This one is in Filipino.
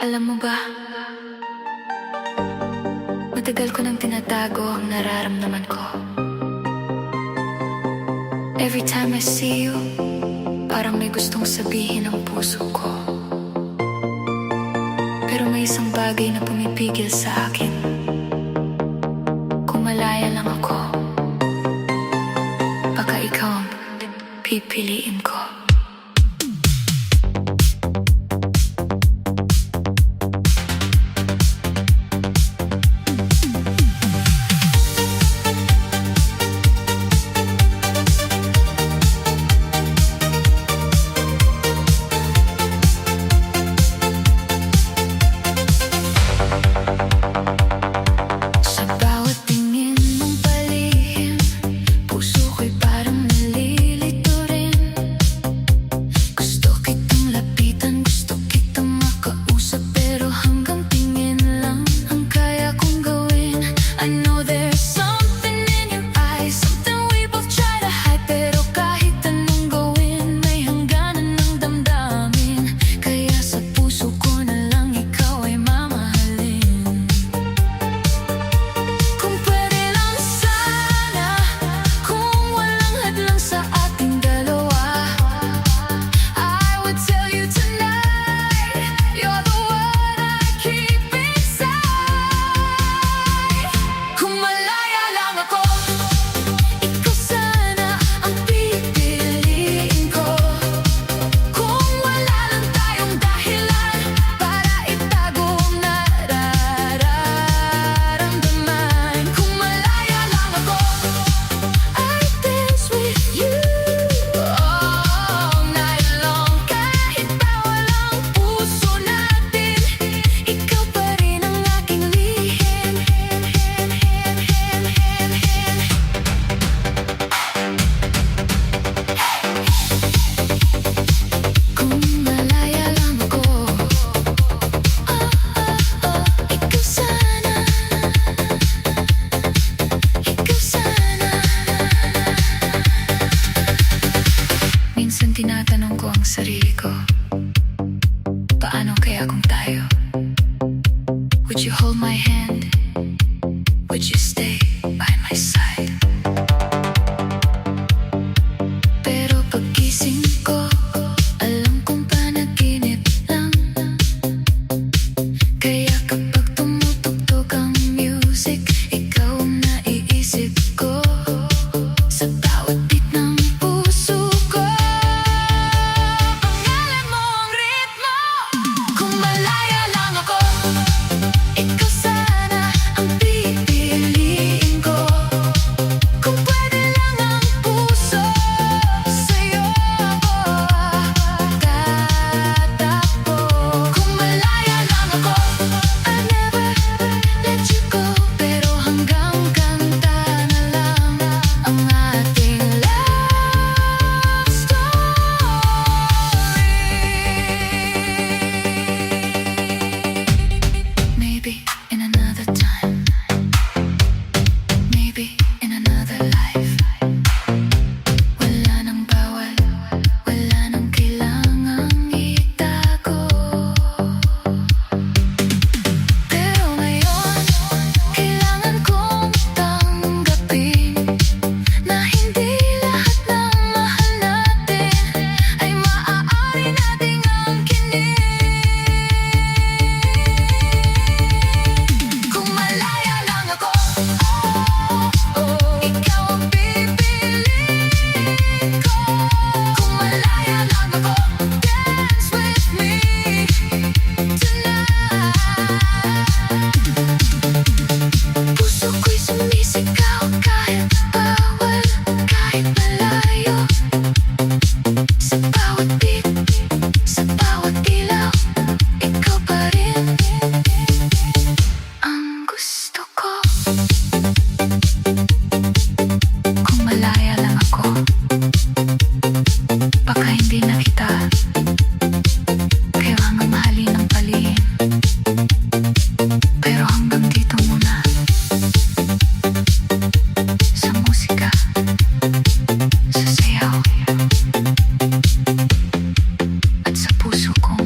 Alam mo ba, matagal ko nang tinatago ang nararamdaman ko. Every time I see you, parang may gustong sabihin ang puso ko. Pero may isang bagay na pumipigil sa akin. Kung malaya lang ako, baka ikaw ang pipiliin ko. Minsan tinatanong ko ang sarili ko, paano kaya kung tayo? Would you hold my hand? Would you stay by my side? Pero paggising ko, alam kong panaginip lang. Kaya kapag tumutugtog ang music, ikaw ang naiisip ko. Sa bawat beat ng puso ko, pangalan mo ang ritmo. Kung malaya lang ako, ikaw sana ang pipiliin ko. Kung pwede lang ang puso, sa'yo ako tatakbo. Kung malaya lang ako, I never let you go. Pero hanggang kanta na lang ang ating love story. Maybe in another time, maybe in another life. Wala nang bawal, wala nang kailangang itago. Pero ngayon, kailangan kong tanggapin na hindi lahat ng mahal natin ay maaari nating angkinin. Kung malaya lang ako, ikaw ang pipiliin ko. Kung malaya lang ako, dance with me tonight. Puso ko'y sumisigaw kahit bawal, kahit malayo. Sa bawat beat, sa bawat ilaw, ikaw pa rin ang gusto ko. Kung malaya lang ako, baka hindi na kita kailangang mahalin ng palihim. Pero hanggang dito muna, sa musika, sa sayaw, at sa puso kong